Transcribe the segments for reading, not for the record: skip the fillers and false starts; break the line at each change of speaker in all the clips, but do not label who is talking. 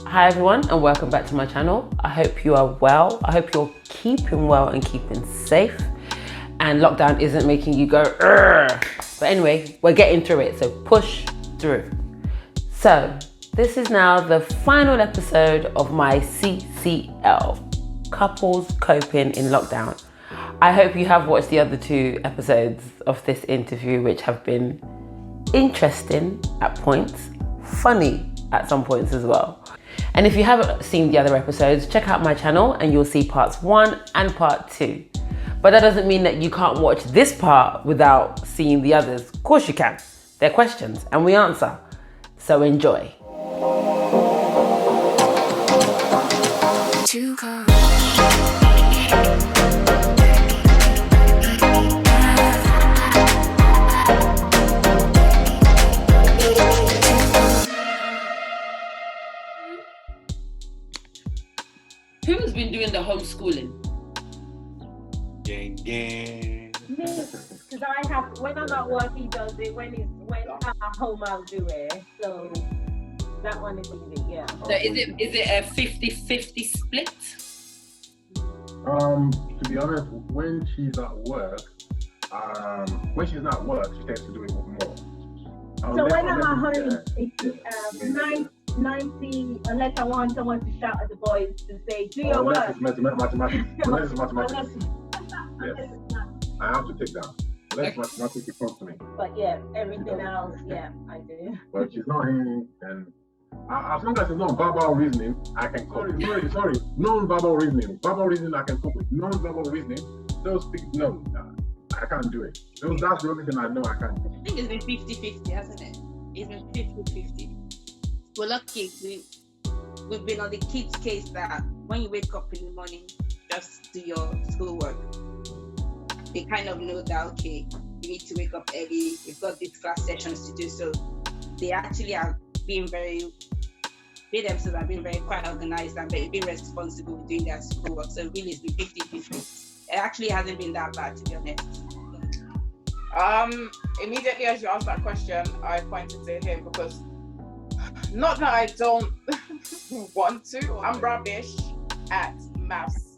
Hi everyone and welcome back to my channel. I hope you are well. I hope you're keeping well and keeping safe and lockdown isn't making you go Urgh. But anyway, we're getting through it, so push through. So this is now the final episode of my CCL, Couples Coping in Lockdown. I hope you have watched the other 2 episodes of this interview, which have been interesting at points, funny at some points as well. And if you haven't seen the other episodes, check out my channel and you'll see parts 1 and part 2. But that doesn't mean that you can't watch this part without seeing the others. Of course you can. They're questions and we answer. So enjoy. Who's been doing the homeschooling?
Gang.
Because I have, when I'm at work, he does it. When I'm at home, I'll do it. So that one is easy, yeah.
So is it a 50-50 split?
To be honest, when she's at work, she tends to do it more.
So when I'm at home, it's 90, unless I want someone to shout at the boys to say, do your work.
Mathematics. Yes. I have to take that. Unless mathematics comes to me.
But yeah, everything else, yeah, I do.
But she's not hearing, and as long as it's not verbal reasoning, I can cope. Sorry. Non-verbal reasoning. Verbal reasoning I can cope with. Non-verbal reasoning, those speak, no, I can't do it. That's the only thing I know I can't do.
I think it's been 50-50, hasn't it? It's been 50-50. We're lucky. We've been on the kids' case that when you wake up in the morning, just do your schoolwork. They kind of know that, okay, you need to wake up early, you've got these class sessions to do. So they actually are being they themselves are being very quite organized and being responsible with doing their schoolwork. So really it's been 50-50. It actually hasn't been that bad, to be honest.
Immediately as you asked that question, I pointed to him because not that I don't want to, I'm rubbish at maths,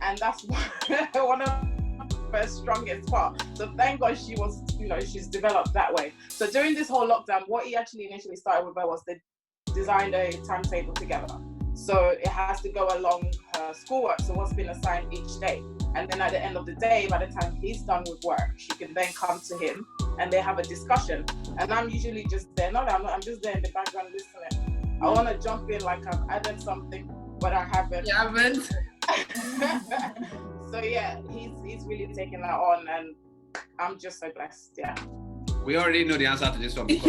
and that's one of her strongest part. So thank God she's developed that way. So during this whole lockdown, what he actually initially started with her was they designed a timetable together. So it has to go along her schoolwork, so what's been assigned each day. And then at the end of the day, by the time he's done with work, she can then come to him and they have a discussion. And I'm usually just there. I'm just there in the background listening. I want to jump in like I've added something, but I haven't.
You haven't?
So yeah, he's really taking that on and I'm just so blessed, yeah.
We already know the answer to this one.
Yep,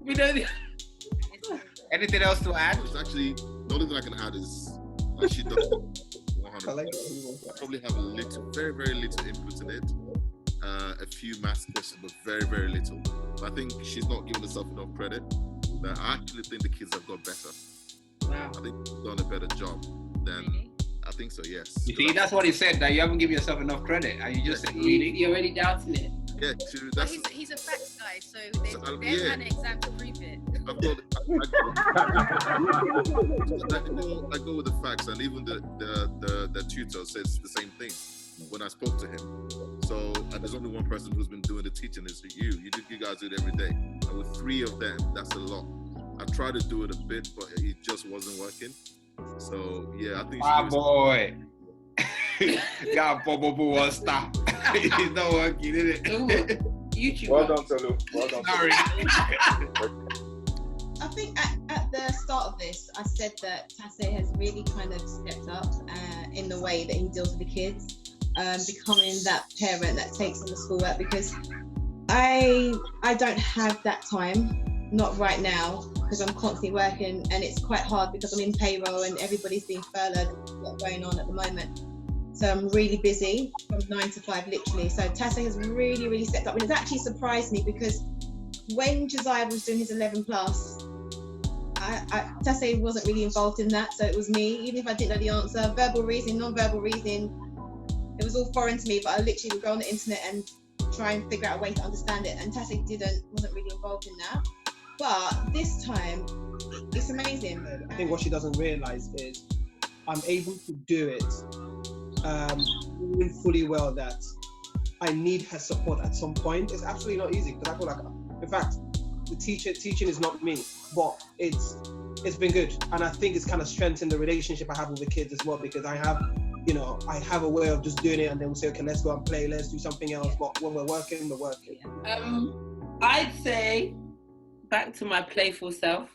we know.
Anything else to add?
It's actually, the only thing I can add is she does 100%. Probably have a little, very, very little input in it. A few maths questions, but very, very little. But I think she's not giving herself enough credit. But I actually think the kids have got better.
Wow.
I think they've done a better job than. I think so, yes.
You see, that's what he said, that you haven't given yourself enough credit. And you just said, really?
You're already doubting it.
Yeah,
he's a facts guy, so they've had an exam to prove it.
I go with the facts, and even the tutor says the same thing when I spoke to him. So, and there's only one person who's been doing the teaching, is you. You guys do it every day. And with 3 of them, that's a lot. I tried to do it a bit, but it just wasn't working. So yeah, I think.
Boy. Yeah, Bobo won't stop. It's not working, did it?
YouTube.
Well done, Tolu. Well done.
Sorry.
I think at the start of this, I said that Tasie has really kind of stepped up in the way that he deals with the kids, becoming that parent that takes on the schoolwork, because I don't have that time, not right now, because I'm constantly working and it's quite hard because I'm in payroll and everybody's being furloughed and there's a lot going on at the moment. So I'm really busy from 9 to 5 literally. So Tasie has really, really stepped up, and it's actually surprised me because when Josiah was doing his 11 plus, Tasie wasn't really involved in that, so it was me. Even if I didn't know the answer, verbal reasoning, non-verbal reasoning, it was all foreign to me, but I literally would go on the internet and try and figure out a way to understand it. And Tasie wasn't really involved in that. But this time, it's amazing.
I think what she doesn't realise is I'm able to do it knowing fully well that I need her support at some point. It's absolutely not easy because I feel like, in fact, the teaching is not me, but it's been good. And I think it's kind of strengthened the relationship I have with the kids as well, because I have a way of just doing it and then we'll say, okay, let's go and play, let's do something else. But when we're working, we're working.
I'd say, back to my playful self,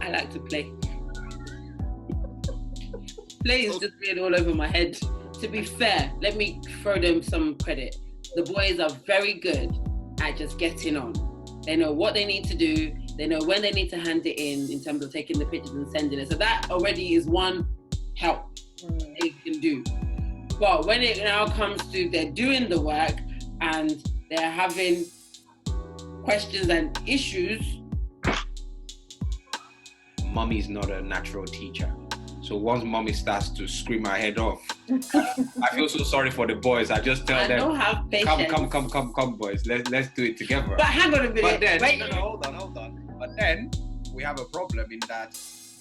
I like to play. Play is just being all over my head. To be fair, let me throw them some credit. The boys are very good at just getting on. They know what they need to do. They know when they need to hand it in terms of taking the pictures and sending it. So that already is one help they can do. But when it now comes to they're doing the work and they're having questions and issues.
Mommy's not a natural teacher. So once mommy starts to scream her head off, I feel so sorry for the boys. I just tell them,
don't have patience.
come, boys. Let's do it together.
But hang on a minute.
But then,
wait.
no, hold on. But then we have a problem in that,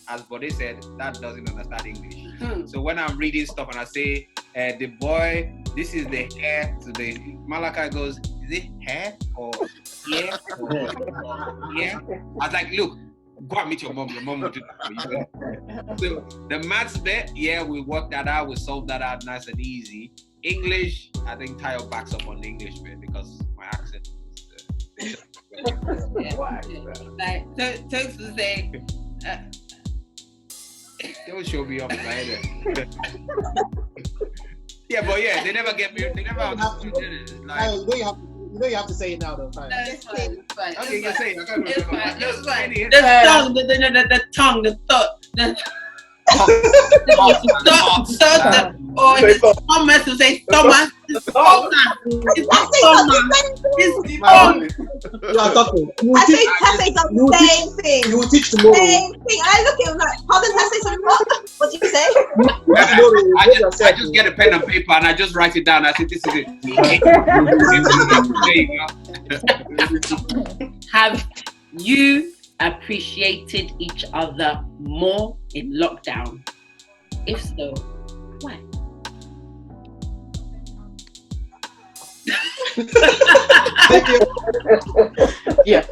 as Bode said, Dad doesn't understand English. So when I'm reading stuff and I say, the boy, this is the hair, to the Malachi goes, is it hair or hair? Yeah. I was like, look, go and meet your mom. Your mom will do that for you. So the maths bit, we worked that out. We solved that out nice and easy. English, I think Tayo backs up on the English bit because my accent is...
Like, Tokes was saying...
Don't show me up, right? They never get me. They never understood it. Like,
you have to say it now, though. Fine.
It's fine.
Okay, you say it.
It's fine. The tongue, the thought, Thomas will say Thomas.
You are talking.
I think Tasie does the same thing.
You will teach tomorrow.
Same thing. I look at him like, pardon, Tasie, sorry, what did you say?
I just get a pen and paper and I just write it down. I say, this is it.
Have you appreciated each other more in lockdown? If so, why?
Yeah.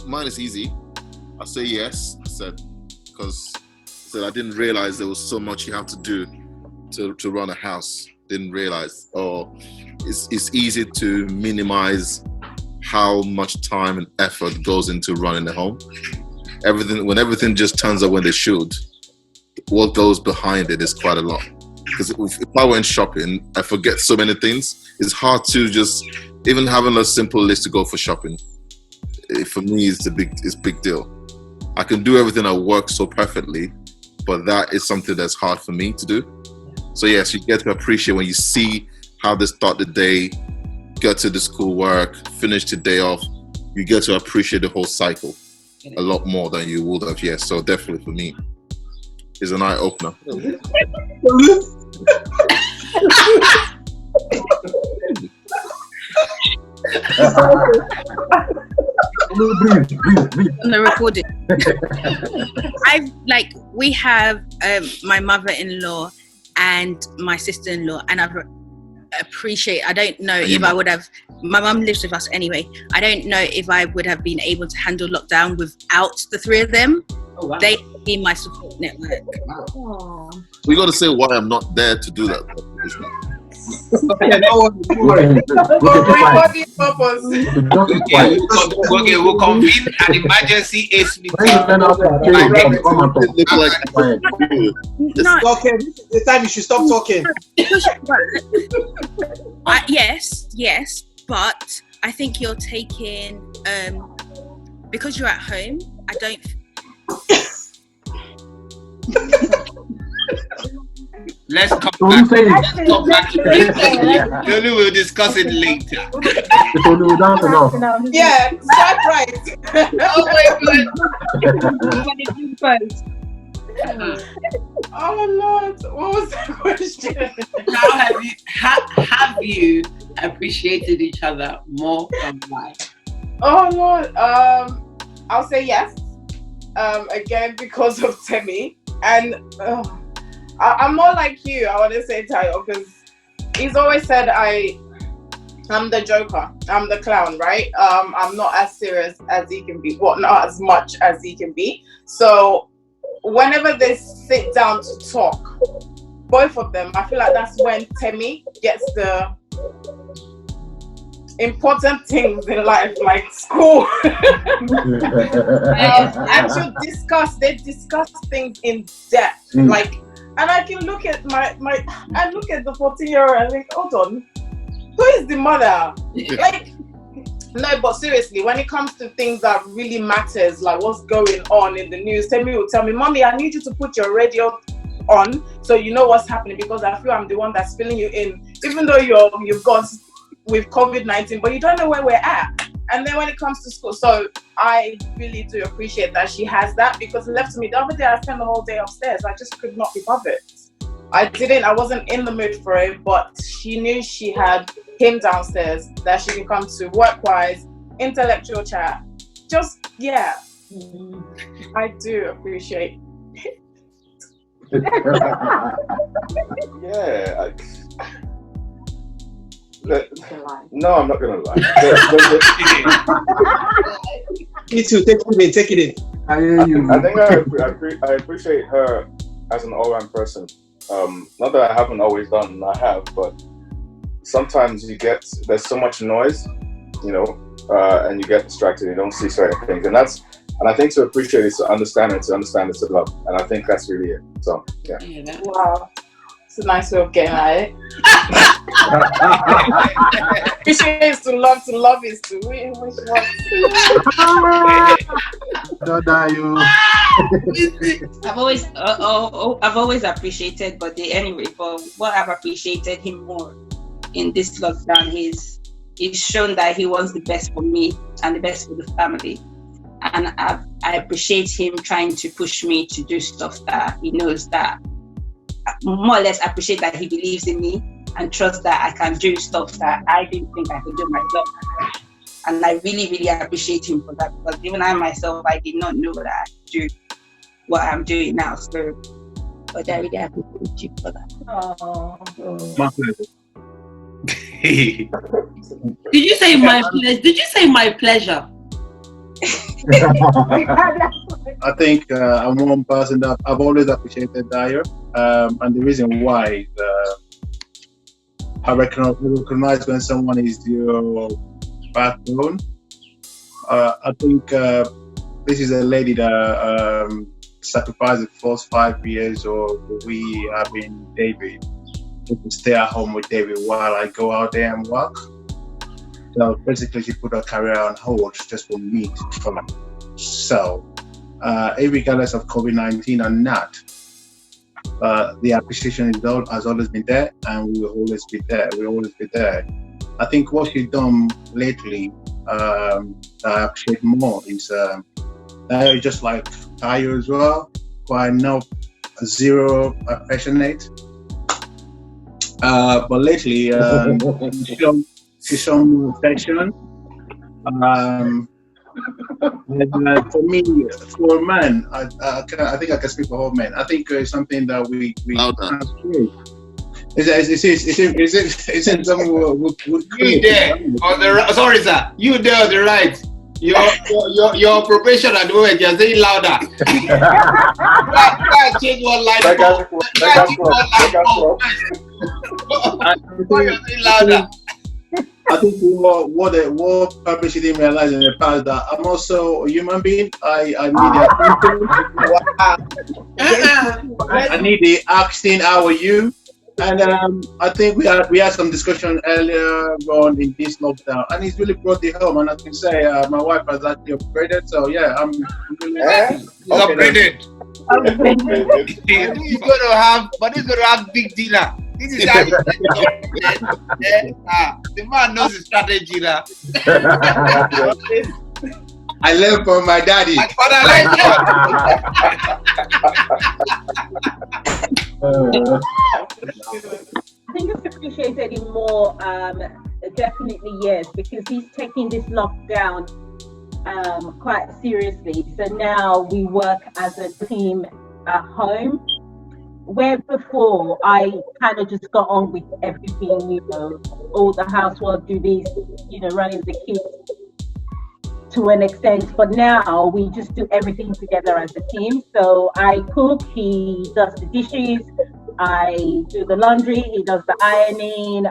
Mine is easy. I say yes. I said because I didn't realize there was so much you have to do to run a house. Didn't realize. It's easy to minimize how much time and effort goes into running a home. When everything just turns up when they should, what goes behind it is quite a lot. Because if I went shopping, I forget so many things. It's hard to just, even having a simple list to go for shopping, for me, it's a big deal. I can do everything at work so perfectly, but that is something that's hard for me to do. So yes, you get to appreciate when you see how they start the day, get to the school work, finish the day off, you get to appreciate the whole cycle a lot more than you would have. Yes, so definitely for me, it's an eye opener.
On the recording. We have my mother-in-law and my sister-in-law, and I don't know if I would have, my mum lives with us anyway, I don't know if I would have been able to handle lockdown without the three of them. Oh, wow. They would be my support network.
Wow. We got to say why I'm not there to do that.
We'll convene an emergency ACE meeting.
Okay, this is the time you should stop talking.
Yes, but I think you're taking because you're at home. I don't.
Let's come back to this. We'll discuss it later.
Yeah, start right.
Oh my God.
Oh Lord, what was the question?
How have you appreciated each other more and why?
Oh Lord, I'll say yes. Again because of Temi, and I'm more like you. I want to say Tayo because he's always said I'm the joker. I'm the clown, right? I'm not as serious as he can be. Well, not as much as he can be. So whenever they sit down to talk, both of them, I feel like that's when Temi gets the important things in life, like school. And they discuss things in depth. Like, and I can look at I look at the 14-year-old and think, hold on, who is the mother? Like, no, but seriously, when it comes to things that really matters, like what's going on in the news, Temi will tell me, Mommy, I need you to put your radio on so you know what's happening, because I feel I'm the one that's filling you in, even though you've got with COVID-19, but you don't know where we're at. And then when it comes to school, so I really do appreciate that she has that, because left to me, the other day I spent the whole day upstairs. I just could not be bothered. I wasn't in the mood for it, but she knew she had him downstairs that she can come to work-wise, intellectual chat. Just, yeah. I do appreciate it.
Yeah. No, I'm not gonna lie.
Me too. Take it in.
I think I appreciate her as an all-round person. Not that I haven't always done, I have, but sometimes there's so much noise, and you get distracted. You don't see certain things, and I think to appreciate it, to understand it, to love, and I think that's really it. So yeah.
Wow. It's a nice way of getting at it. Appreciate is to love is to win. Which one?
I've always appreciated Bode anyway, but what I've appreciated him more in this lockdown is he's shown that he wants the best for me and the best for the family. And I appreciate him trying to push me to do stuff that he knows that more or less appreciate that he believes in me and trust that I can do stuff that I didn't think I could do myself. And I really, really appreciate him for that, because even I myself, I did not know that I could do what I'm doing now. So, but I really appreciate you for that.
My pleasure.
Did you say my pleasure? Did you say my pleasure?
I think I'm one person that I've always appreciated Dayo, and the reason why I recognize when someone is your backbone. I think this is a lady that sacrificed the first 5 years of we having David to stay at home with David while I go out there and work. So basically, she put her career on hold just for me to come. So, regardless of COVID-19 or not, the appreciation has always been there, and we will always be there. We will always be there. I think what she's done lately, I appreciate more is just like Tayo as well, quite not zero affectionate. But lately, she's shown more affection. For me, for a man, I think I can speak for all men. I think it's something that we can't create. It's something we create.
You there on the right? Sorry, sir. You there on the right? Your probation at the moment, you're saying louder. Can't change one line. You're saying louder.
I think what probably she didn't realize in the past that I'm also a human being. I need the asking how are you, and I think we had some discussion earlier on in this lockdown, and it's really brought it home. And I can say my wife has actually upgraded, so yeah, I'm really
upgraded. He's gonna have big dinner. This is how the man knows his strategy now.
I learned from my daddy.
My father like
I think it's appreciated in more, definitely yes, because he's taking this lockdown quite seriously. So now we work as a team at home, where before I kind of just got on with everything, you know, all the housework duties, you know, running the kids to an extent, but now we just do everything together as a team. So I cook, he does the dishes, I do the laundry, he does the ironing,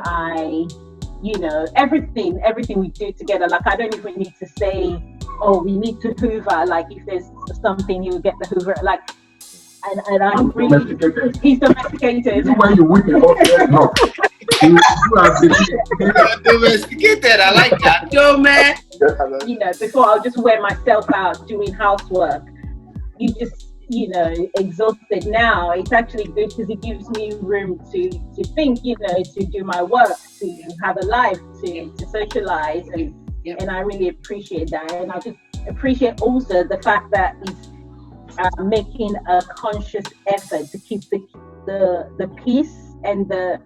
you know, everything we do together. Like, I don't even need to say, oh, we need to hoover. Like, if there's something, he'll get the hoover. Like, and I'm really, he's domesticated.
When you whip it off, no. You have
domesticated. I like that. Yo, man.
You know, before I'll just wear myself out doing housework. You just, you know, exhausted. Now it's actually good because it gives me room to think, you know, to do my work, to have a life, to socialize, and I really appreciate that. And I just appreciate also the fact that he's making a conscious effort to keep the peace and the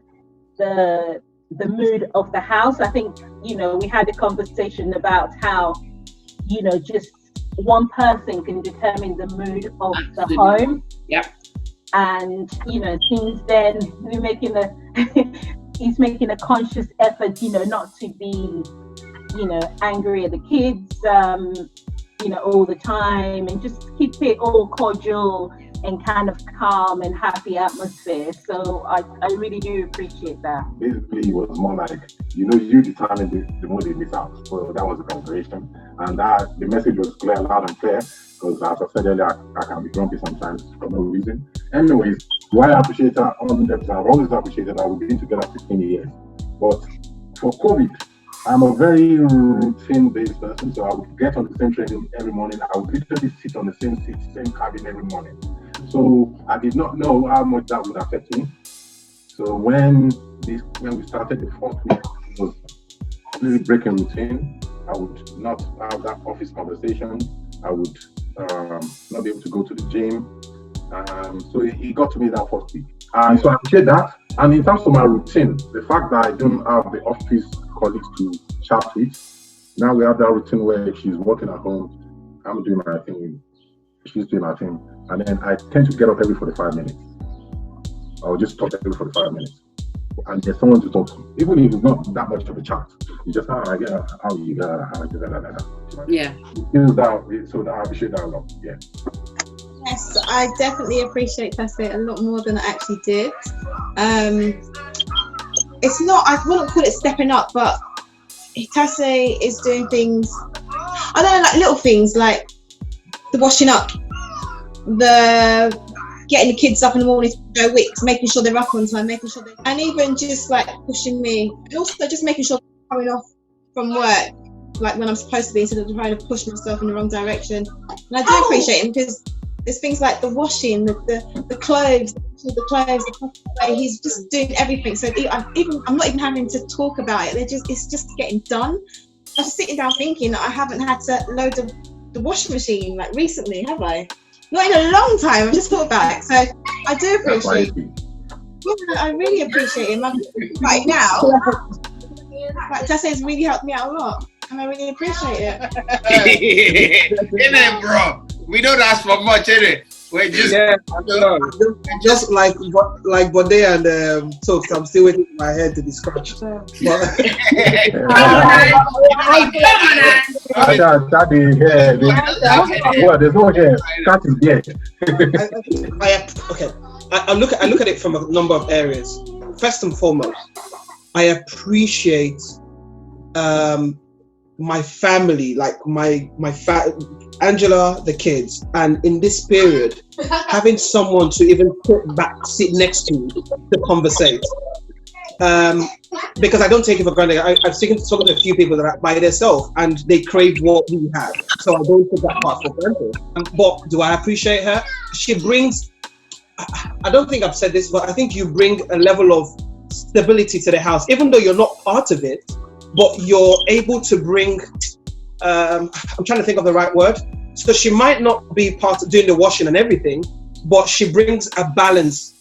mood of the house. I think, you know, we had a conversation about how, you know, just one person can determine the mood of the home.
Yeah.
And, you know, since then he's making a conscious effort, you know, not to be, you know, angry at the kids, you know, all the time, and just keep it all cordial and kind of calm and happy atmosphere. So I really do appreciate that.
Basically, it was more like, you know, you determine the mood in this house. So that was the conversation. And the message was clear, loud and clear, because as I said earlier, I can be grumpy sometimes for no reason. Anyways, do I appreciate her? I've always appreciated that we've been together 15 years. But for COVID, I'm a very routine-based person, so I would get on the same train every morning. I would literally sit on the same seat, same cabin every morning. So I did not know how much that would affect me. So when we started the first week, it was really breaking routine. I would not have that office conversation. I would not be able to go to the gym. So it got to me that first week. And so I appreciate that. And in terms of my routine, the fact that I don't have the office colleagues to chat with, now we have that routine where she's working at home, I'm doing my thing, she's doing her thing, and then I tend to get up every 45 minutes. I'll just talk every 45 minutes. And there's someone to talk to, even if it's not that much of a chat. You just, how you
Yeah.
It feels that, so I appreciate that a lot, yeah.
Yes, I definitely appreciate Tasie a lot more than I actually did. It's not, I wouldn't call it stepping up, but Tasie is doing things, I don't know, like little things like the washing up, the getting the kids up in the morning to go wicks, making sure they're up on time, making sure and even just like pushing me, and also just making sure they're coming off from work, like when I'm supposed to be, instead of trying to push myself in the wrong direction. And I do appreciate him because there's things like the washing, the clothes, he's just doing everything. So I'm not even having to talk about it. It's just getting done. I was sitting down thinking that I haven't had to load the washing machine like recently, have I? Not in a long time. I just thought about it. So I do appreciate it. Yeah, I really appreciate him. Right now, like Tasie has really helped me out a lot, and I really appreciate it.
Innit, bro? We don't ask for much, innit? We're just
just like Bode and Tope, I'm still waiting for my head to be scratched.
There's no hair. That is there.
I look at it from a number of areas. First and foremost, I appreciate my family, like my Angela, the kids, and in this period, having someone to even sit next to conversate. Because I don't take it for granted. I've spoken to a few people that are by themselves and they crave what we have. So I don't take that part for granted. But do I appreciate her? She brings, I don't think I've said this, but I think you bring a level of stability to the house, even though you're not part of it, but you're able to bring I'm trying to think of the right word. So she might not be part of doing the washing and everything, but she brings a balance.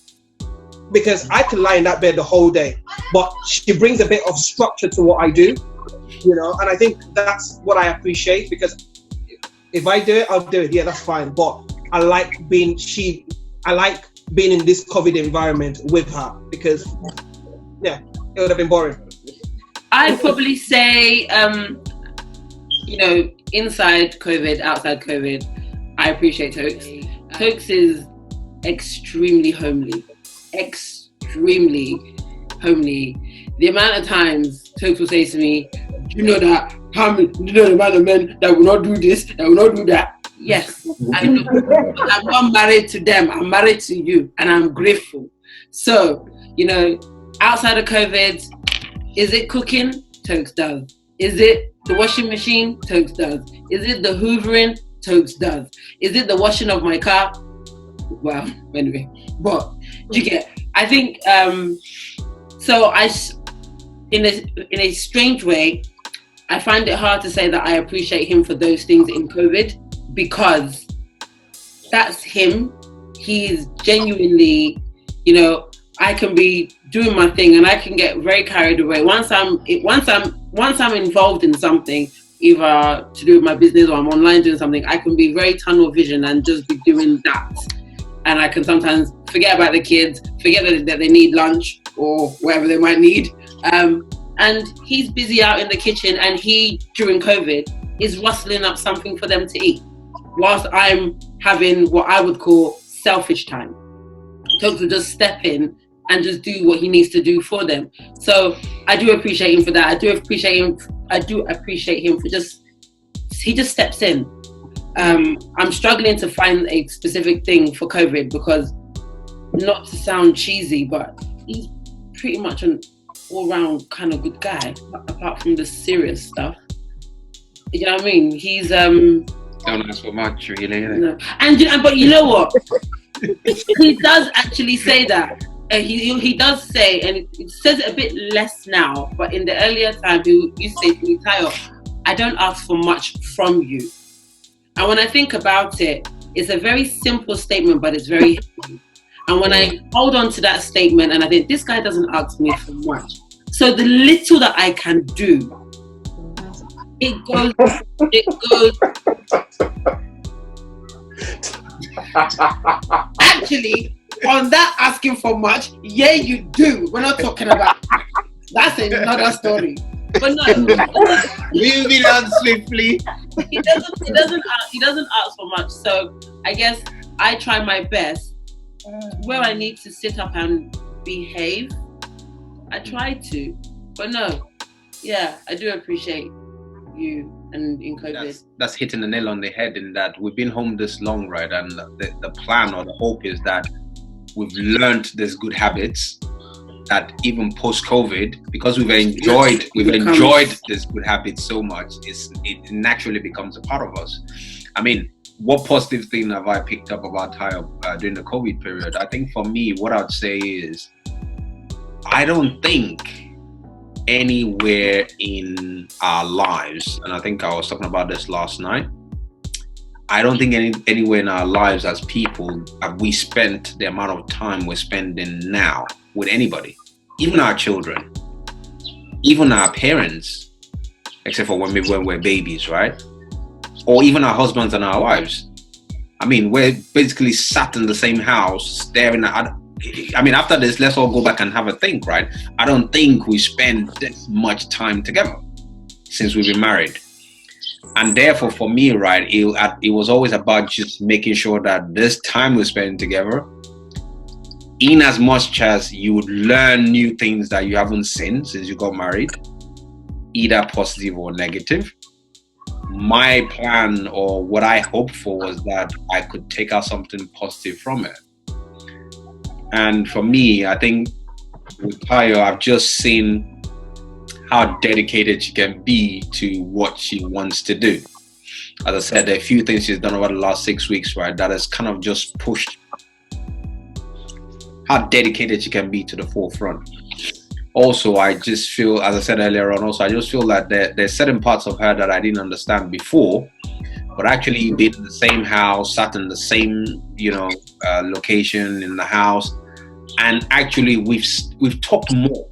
Because I can lie in that bed the whole day, but she brings a bit of structure to what I do, you know. And I think that's what I appreciate, because if I do it, I'll do it. Yeah, that's fine. But I like being in this COVID environment with her, because yeah, it would have been boring.
I'd probably say, you know, inside COVID, outside COVID, I appreciate Tokes. Tokes is extremely homely. Extremely homely. The amount of times Tokes will say to me, "Do you know that? You know the amount of men that will not do this, that will not do that." Yes, I know. I'm not married to them. I'm married to you, and I'm grateful. So, you know, outside of COVID, is it cooking? Tokes does. Is it the washing machine? Tokes does. Is it the hoovering? Tokes does. Is it the washing of my car? Well, anyway, but you get. I think so. In a strange way, I find it hard to say that I appreciate him for those things in COVID, because that's him. He's genuinely, you know, I can be doing my thing and I can get very carried away. Once I'm involved in something, either to do with my business or I'm online doing something, I can be very tunnel vision and just be doing that. And I can sometimes forget about the kids, forget that they need lunch or whatever they might need. And he's busy out in the kitchen, and he, during COVID, is rustling up something for them to eat, whilst I'm having what I would call selfish time. Tokes will just step in and just do what he needs to do for them. So I do appreciate him for that. I do appreciate him for he just steps in. I'm struggling to find a specific thing for COVID, because, not to sound cheesy, but he's pretty much an all-round kind of good guy, apart from the serious stuff. You know what I mean? He's
don't ask for much, really.
No. But you know what? He does actually say that. He does say, and he says it a bit less now, but in the earlier time, he used to say to me, "Tayo, I don't ask for much from you." And when I think about it, it's a very simple statement, but it's very heavy. And when I hold on to that statement, and I think, this guy doesn't ask me for much, so the little that I can do, it goes. Actually, on that asking for much, yeah, you do. We're not talking about that's another story. But no,
moving on swiftly.
He doesn't ask for much. So I guess I try my best. Where I need to sit up and behave, I try to. But no, yeah, I do appreciate you and in COVID.
That's hitting the nail on the head, in that we've been home this long, right? And the plan or the hope is that we've learned these good habits, that even post-COVID, because we've enjoyed this good habit so much, it naturally becomes a part of us. I mean, what positive thing have I picked up about Tayo during the COVID period? I think for me, what I'd say is, I don't think anywhere in our lives, and I think I was talking about this last night, I don't think anywhere in our lives as people have we spent the amount of time we're spending now with anybody, even our children, even our parents, except for when we're babies, right? Or even our husbands and our wives. I mean, we're basically sat in the same house staring at, I mean, after this, let's all go back and have a think, right? I don't think we spend this much time together since we've been married. And therefore, for me, right, it was always about just making sure that this time we spend together, in as much as you would learn new things that you haven't seen since you got married, either positive or negative. My plan, or what I hoped for, was that I could take out something positive from it. And for me, I think with Tayo, I've just seen how dedicated she can be to what she wants to do. As I said, there are a few things she's done over the last 6 weeks, right, that has kind of just pushed how dedicated she can be to the forefront. also, I just feel, as I said earlier on, also I just feel that there's certain parts of her that I didn't understand before, but actually being in the same house, sat in the same, location in the house, and actually we've talked more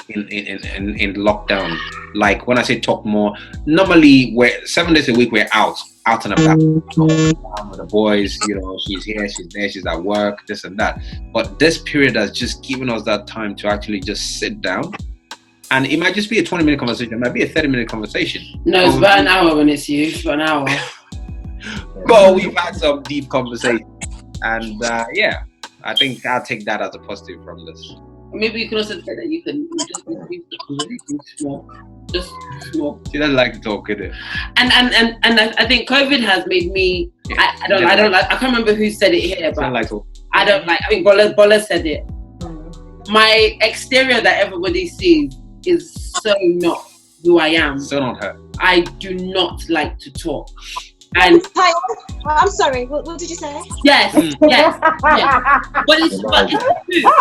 in lockdown. Like when I say talk more, normally we're 7 days a week we're out and about with the boys. She's here, she's there, she's at work, this and that. But this period has just given us that time to actually just sit down. And it might just be a 20-minute conversation. It might be a 30-minute conversation.
No, it's about an hour when it's you. It's about an hour.
But we've had some deep conversations. And I think I'll take that as a positive from this.
Maybe you can also say that you can just small. Just small.
She doesn't like to talk, is it?
And I think COVID has made me. I don't like. I can't remember who said it here, but I don't like. I think Bole said it. My exterior that everybody sees is so not who I am.
So not her.
I do not like to talk. And
I'm sorry. What did you say?
Yes. But it's true.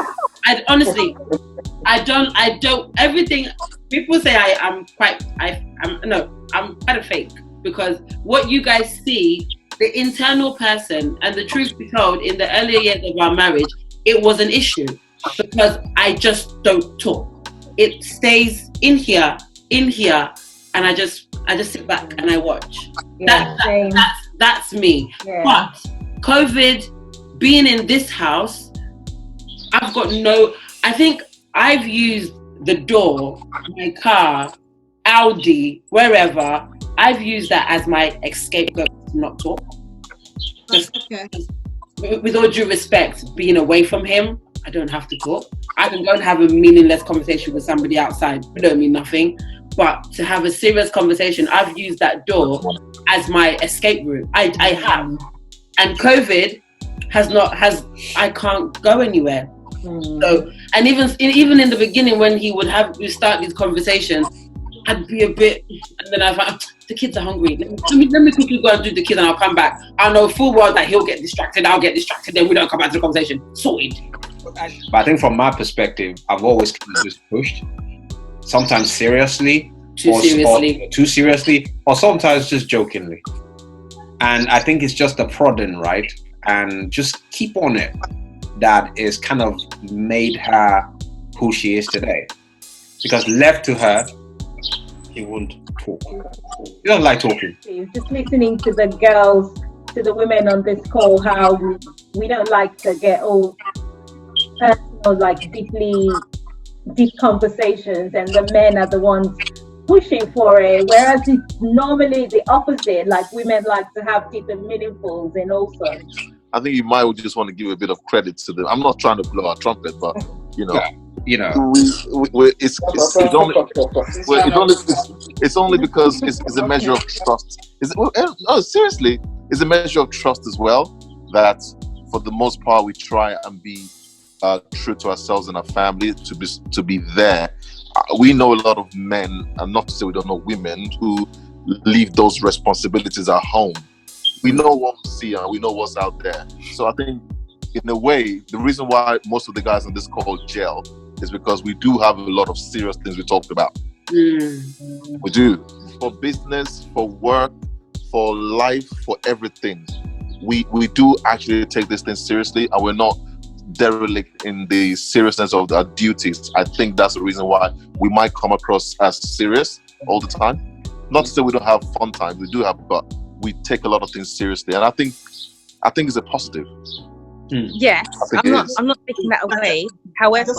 Honestly, I don't. Everything people say I'm quite a fake, because what you guys see, the internal person, and the truth be told, in the earlier years of our marriage, it was an issue because I just don't talk. It stays in here, and I just sit back and I watch. That's me. Yeah. But COVID, being in this house, I think I've used the door, my car, Audi, wherever, I've used that as my scapegoat to not talk. With all due respect, being away from him, I don't have to talk. I can go and have a meaningless conversation with somebody outside. It don't mean nothing. But to have a serious conversation, I've used that door as my escape route. I have. And COVID I can't go anywhere. So, and even in the beginning, when we start these conversations, I'd be a bit, and then I find the kids are hungry. Let me quickly go and do the kids, and I'll come back. I know full well that he'll get distracted, I'll get distracted, then we don't come back to the conversation. Sorted.
But I think from my perspective, I've always kind of just pushed. Sometimes seriously, too seriously, or sometimes just jokingly. And I think it's just the prodding, right? And just keep on it. That is kind of made her who she is today. Because left to her, she won't talk. She doesn't like talking.
Just listening to the girls, to the women on this call, how we don't like to get all personal, like deep conversations, and the men are the ones pushing for it, whereas it's normally the opposite. Like women like to have deep and meaningfuls and also.
I think you might just want to give a bit of credit to them. I'm not trying to blow our trumpet, but it's only because it's a measure of trust. Seriously, it's a measure of trust as well, that for the most part we try and be true to ourselves and our family, to be there. We know a lot of men, and not to say we don't know women, who leave those responsibilities at home. We know what we see and we know what's out there. So I think, in a way, the reason why most of the guys on this call gel is because we do have a lot of serious things we talked about. We do. For business, for work, for life, for everything. We do actually take this thing seriously, and we're not derelict in the seriousness of our duties. I think that's the reason why we might come across as serious all the time. Not to say we don't have fun times, we do have, but we take a lot of things seriously, and I think it's a positive.
Yes, I'm not taking that away. However,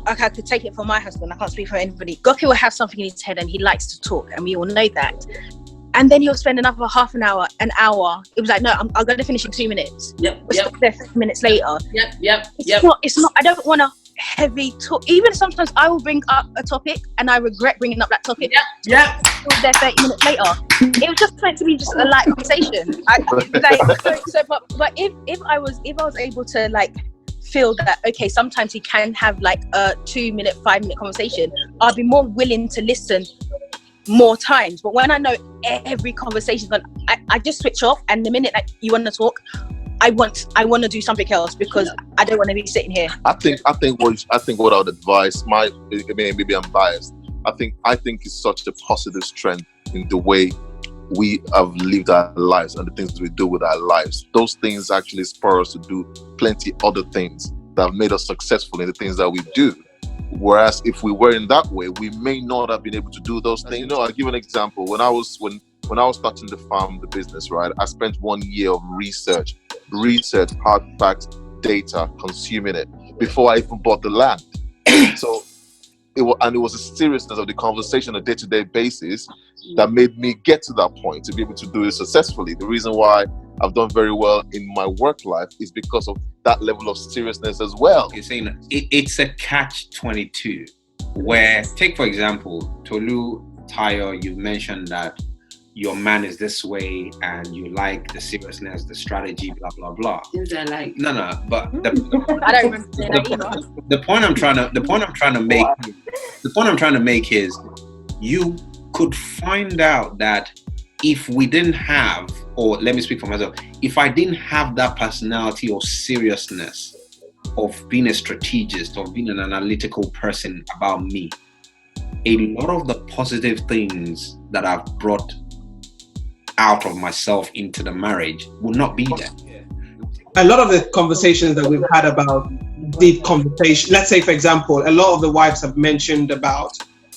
I could take it from my husband. I can't speak for anybody. Goke will have something in his head, and he likes to talk, and we all know that. And then he'll spend another half an hour. It was like, no, I'm going to finish in 2 minutes. We'll stop there 5 minutes later. It's not. I don't want to heavy talk. Even sometimes I will bring up a topic and I regret bringing up that topic. There 30 minutes later. It was just meant to be just a light conversation. But if I was able to like feel that, okay, sometimes he can have like a 2 minute, 5 minute conversation, I'll be more willing to listen more times. But when I know every conversation, I just switch off, and the minute that you want to talk, I want to do something else because I don't want to be sitting here.
I think what I would advise, maybe I'm biased. I think it's such a positive strength in the way we have lived our lives and the things we do with our lives. Those things actually spur us to do plenty other things that have made us successful in the things that we do. Whereas if we were in that way, we may not have been able to do those things. I'll give an example. When I was starting the business, right, I spent 1 year of research, hard facts, data, consuming it before I even bought the land. So it was a seriousness of the conversation on a day-to-day basis that made me get to that point to be able to do it successfully. The reason why I've done very well in my work life is because of that level of seriousness as well.
You're saying it's a catch-22 where, take for example, Tolu, Tayo, you mentioned that your man is this way and you like the seriousness, the strategy, blah blah blah.
Things I like.
No, but
I don't remember saying that either.
the point I'm trying to make is you could find out that if we didn't have, or let me speak for myself, if I didn't have that personality or seriousness of being a strategist, of being an analytical person about me, a lot of the positive things that I've brought out of myself into the marriage would not be there.
A lot of the conversations that we've had about deep conversation, let's say for example, a lot of the wives have mentioned about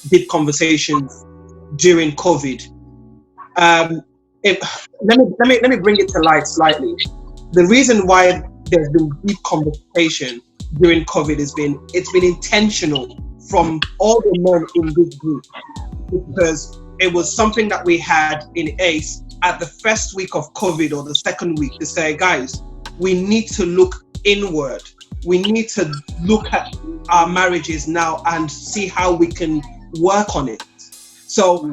deep conversations during COVID. Let me bring it to light slightly. The reason why there's been deep conversation during COVID it's been intentional from all the men in this group, because it was something that we had in ACE at the first week of COVID or the second week to say, guys, we need to look inward. We need to look at our marriages now and see how we can work on it. So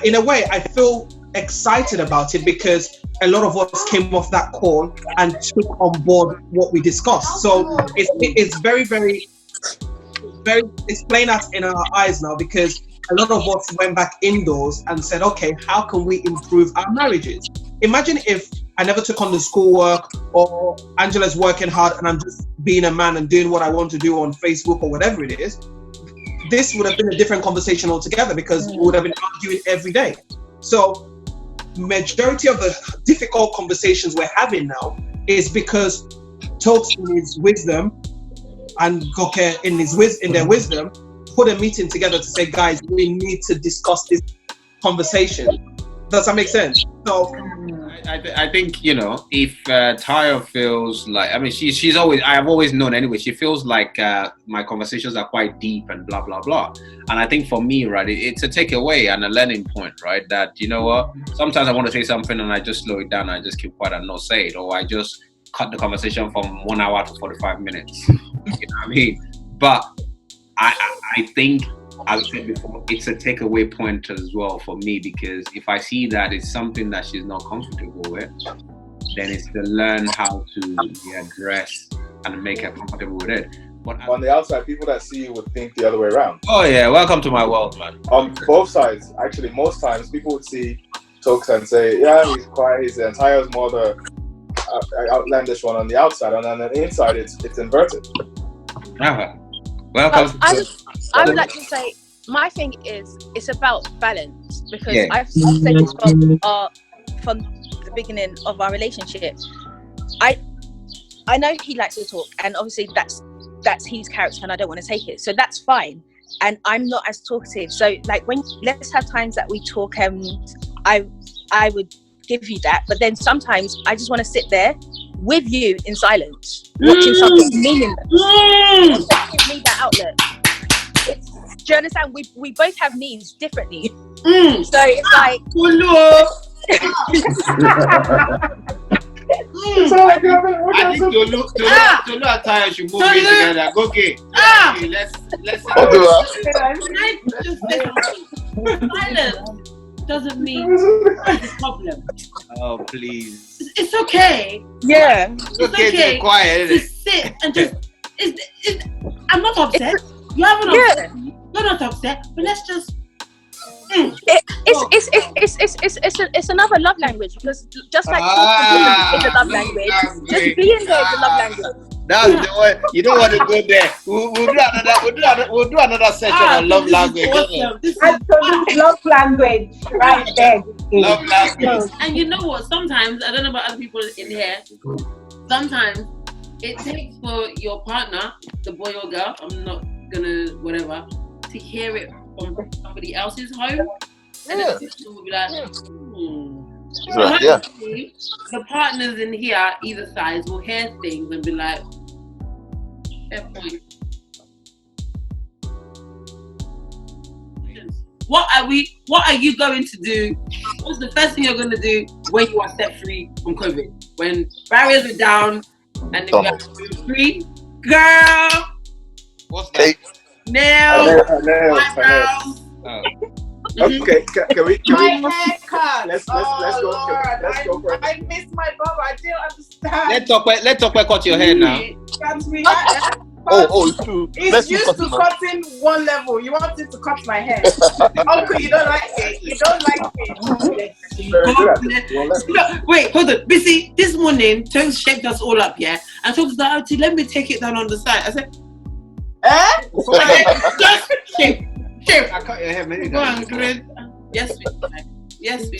in a way, I feel excited about it because a lot of us came off that call and took on board what we discussed. So it's very, very, it's playing out in our eyes now because a lot of us went back indoors and said, okay, how can we improve our marriages? Imagine if I never took on the schoolwork, or Angela's working hard and I'm just being a man and doing what I want to do on Facebook or whatever it is. This would have been a different conversation altogether because we would have been arguing every day. So majority of the difficult conversations we're having now is because Tope in his wisdom and Goke in their wisdom put a meeting together to say, guys, we need to discuss this conversation. Does that make sense? So
I think, if Tayo feels like, she's always, I have always known anyway, she feels like my conversations are quite deep and blah, blah, blah. And I think for me, right, it's a takeaway and a learning point, right? That, you know what, sometimes I want to say something and I just slow it down, I just keep quiet and not say it, or I just cut the conversation from 1 hour to 45 minutes. You know what I mean? But I think, as I said before, it's a takeaway point as well for me, because if I see that it's something that she's not comfortable with, then it's to learn how to address and make her comfortable with it. But
on the outside, people that see you would think the other way around.
Oh yeah, welcome to my world, man.
On both sides, actually, most times people would see Toke and say, yeah, he's quiet, he's the Tayo's more the outlandish one on the outside, and on the inside, it's inverted.
Welcome.
I would like to say, my thing is, it's about balance, because I've said this from the beginning of our relationship. I know he likes to talk, and obviously that's his character, and I don't want to take it, so that's fine. And I'm not as talkative, so like let's have times that we talk, and I would give you that, but then sometimes I just want to sit there with you in silence, watching something meaningless. Give me that outlet. Do you understand? We both have needs differently. So it's like
I think Tolu and Tayo should move in together. Okay. Let's
silence doesn't mean it's a problem.
Oh please.
It's okay.
Yeah.
It's okay to be quiet. To sit and just. I'm not upset. You haven't upset me. You're not upset. But let's just.
It it's another love language, because just like it's a love language, just being there is a love language.
That's the way. You don't want to go there. We'll do another session on love language.
Absolute love language, right there.
Love language.
And you know what? Sometimes, I don't know about other people in here, sometimes it takes for your partner, the boy or girl, I'm not gonna whatever, to hear it from somebody else's home. And then the sister will be like, the partners in here, either sides, will hear things and be like, fair point. What are you going to do? What's the first thing you're going to do when you are set free from COVID? When barriers are down and then we have to be free? Girl!
What's that?
Nails.
Eyebrows. Okay, can we
My haircut.
Let's go. Let's go for it.
I missed my barber. I didn't understand.
Let Tope cut your hair now.
That's me.
It's true.
It's used to cutting one level. You want it to cut my hair. Uncle, you don't like it. You don't like it.
Wait, hold on. Bisi, this morning, Tones shaped us all up, yeah? And Tones was like, Auntie, let me take it down on the side. I said, just shape.
I cut your hair many times.
Yes, we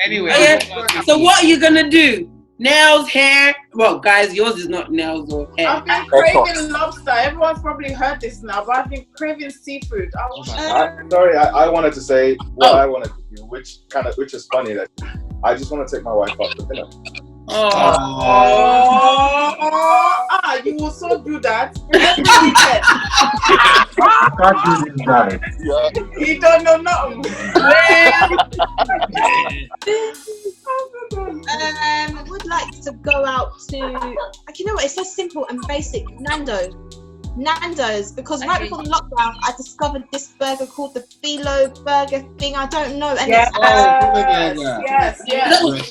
Anyway.
So what are you gonna do? Nails, hair? Well, guys, yours is not nails or hair.
I've been craving lobster. Everyone's probably heard this now, but I've been craving seafood.
I wanted to say what I wanted to do, which is funny that I just want to take my wife out for dinner.
You will so do that. You don't know nothing.
Would like to go out to, you know what, it's so simple and basic. Nando's, because right before the lockdown, I discovered this burger called the Philo Burger thing. I don't know, and
yes.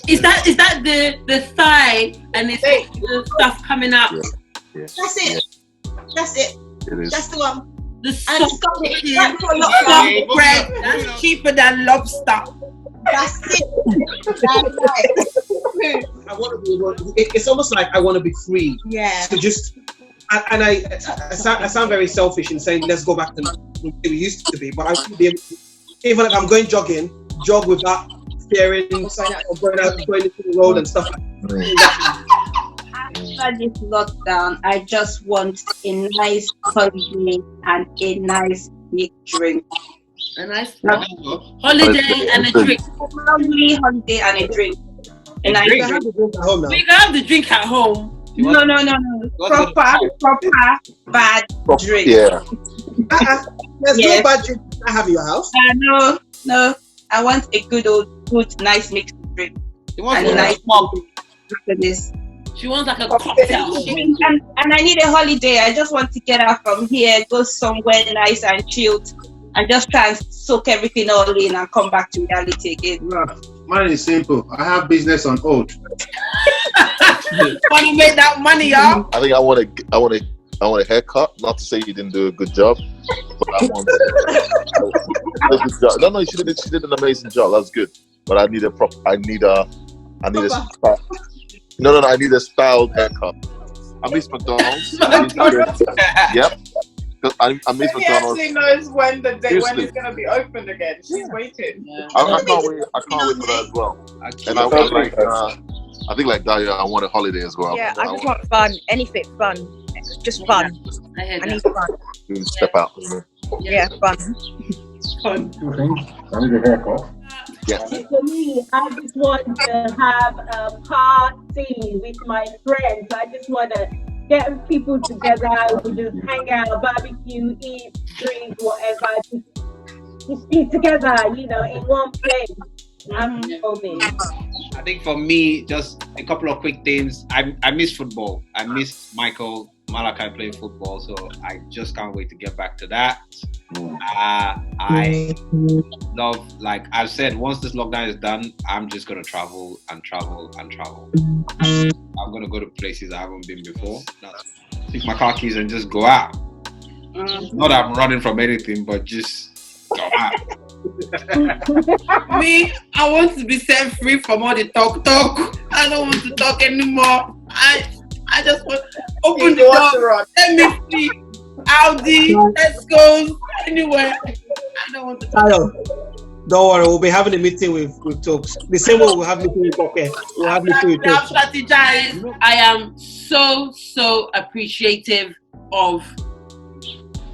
Is that the thigh and it's the stuff coming up?
That's it. It is. That's the one.
The
soft
bread. That's cheaper than lobster.
That's it.
I want to be. It's almost like I want to be free.
Yeah.
To just. And I sound very selfish in saying let's go back to the way we used to be, but I should be able to, even if I'm going jogging, jog without fearing or going into the road and stuff like that.
After this lockdown, I just want a nice holiday and a nice big drink.
A nice holiday and a drink.
Family holiday and a drink. And I
We can have the drink at home.
No. Proper bad drink.
Yeah. There's no bad drink I have in your house.
No. I want a good nice mixed drink.
She wants
a nice this.
She wants like a cocktail.
And I need a holiday. I just want to get out from here, go somewhere nice and chilled, and just try and soak everything all in and come back to reality again.
Mine is simple. I have business on hold.
Want to make that money, y'all?
I think I want a haircut. Not to say you didn't do a good job, but I want a good job. No, she did an amazing job. That's good. But I need a styled haircut. I miss McDonald's. Yep. I miss
She
McDonald's.
actually knows when it's gonna be opened again. She's waiting.
I can't wait for that as well. And I think like Dayo, I want a holiday as well.
Yeah, I just want fun. Anything fun. Just fun. I need fun.
Step out.
Yeah, fun.
Two things. I need a haircut.
Yeah.
For me, I just want to have a party with my friends. I just want to get people together. We just hang out, barbecue, eat, drink, whatever. Just eat together, in one place.
I think for me, just a couple of quick things. I miss football. I miss Michael Malachi playing football, so I just can't wait to get back to that. I love, like I've said, once this lockdown is done, I'm just gonna travel and travel and travel. I'm gonna go to places I haven't been before. Take my car keys and just go out. Not that I'm running from anything, but just go out.
Me, I want to be set free from all the talk. I don't want to talk anymore. I just want to open the door. Let me see Audi, let's go anywhere. I don't want to talk.
Don't worry, we'll be having a meeting with Topes. The same way we'll have meeting with Goke. We'll have meeting with Topes.
Strategize. I am so appreciative of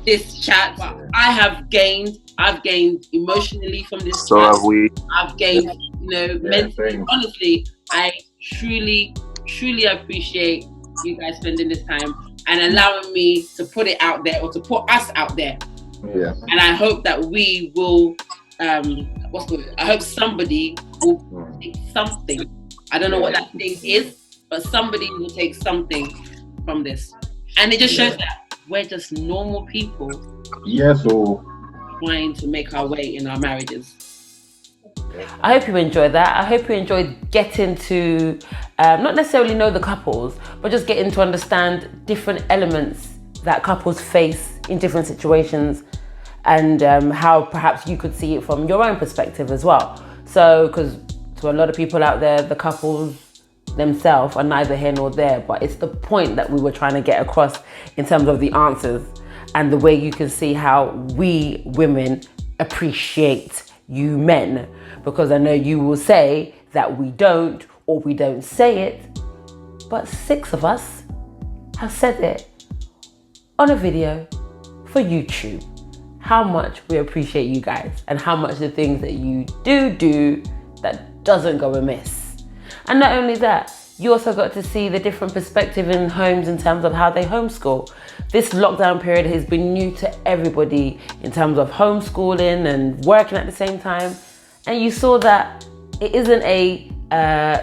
this chat. I've gained emotionally from this
So
chat.
have we.
I've gained, mentally. Honestly, I truly appreciate you guys spending this time and allowing me to put it out there, or to put us out there.
Yeah.
And I hope that we will, I hope somebody will take something. I don't know what that thing is, but somebody will take something from this. And it just shows that we're just normal people.
Yeah, so
trying to make our way in our marriages.
I hope you enjoyed that. I hope you enjoyed getting to not necessarily know the couples, but just getting to understand different elements that couples face in different situations, and how perhaps you could see it from your own perspective as well. So, because to a lot of people out there, the couples themselves are neither here nor there, but it's the point that we were trying to get across in terms of the answers, and the way you can see how we women appreciate you men. Because I know you will say that we don't, or we don't say it, but 6 of us have said it on a video for YouTube. How much we appreciate you guys, and how much the things that you do that doesn't go amiss. And not only that, you also got to see the different perspective in homes in terms of how they homeschool. This lockdown period has been new to everybody in terms of homeschooling and working at the same time. And you saw that it isn't a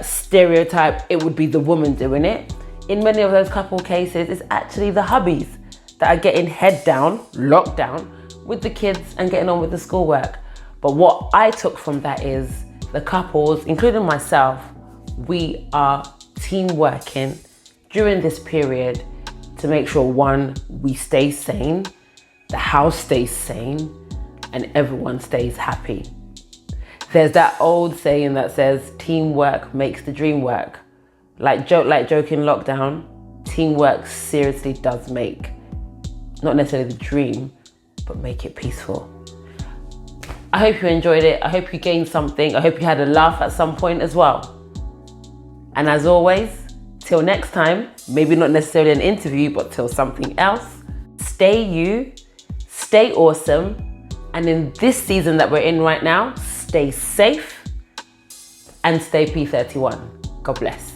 stereotype, it would be the woman doing it. In many of those couple cases, it's actually the hubbies that are getting head down, locked down, with the kids and getting on with the schoolwork. But what I took from that is the couples, including myself, we are team working during this period to make sure, one, we stay sane, the house stays sane, and everyone stays happy. There's that old saying that says teamwork makes the dream work. Like joke in lockdown, teamwork seriously does make, not necessarily the dream, but make it peaceful. I hope you enjoyed it. I hope you gained something. I hope you had a laugh at some point as well. And as always, till next time, maybe not necessarily an interview, but till something else, stay you, stay awesome. And in this season that we're in right now, stay safe and stay P31. God bless.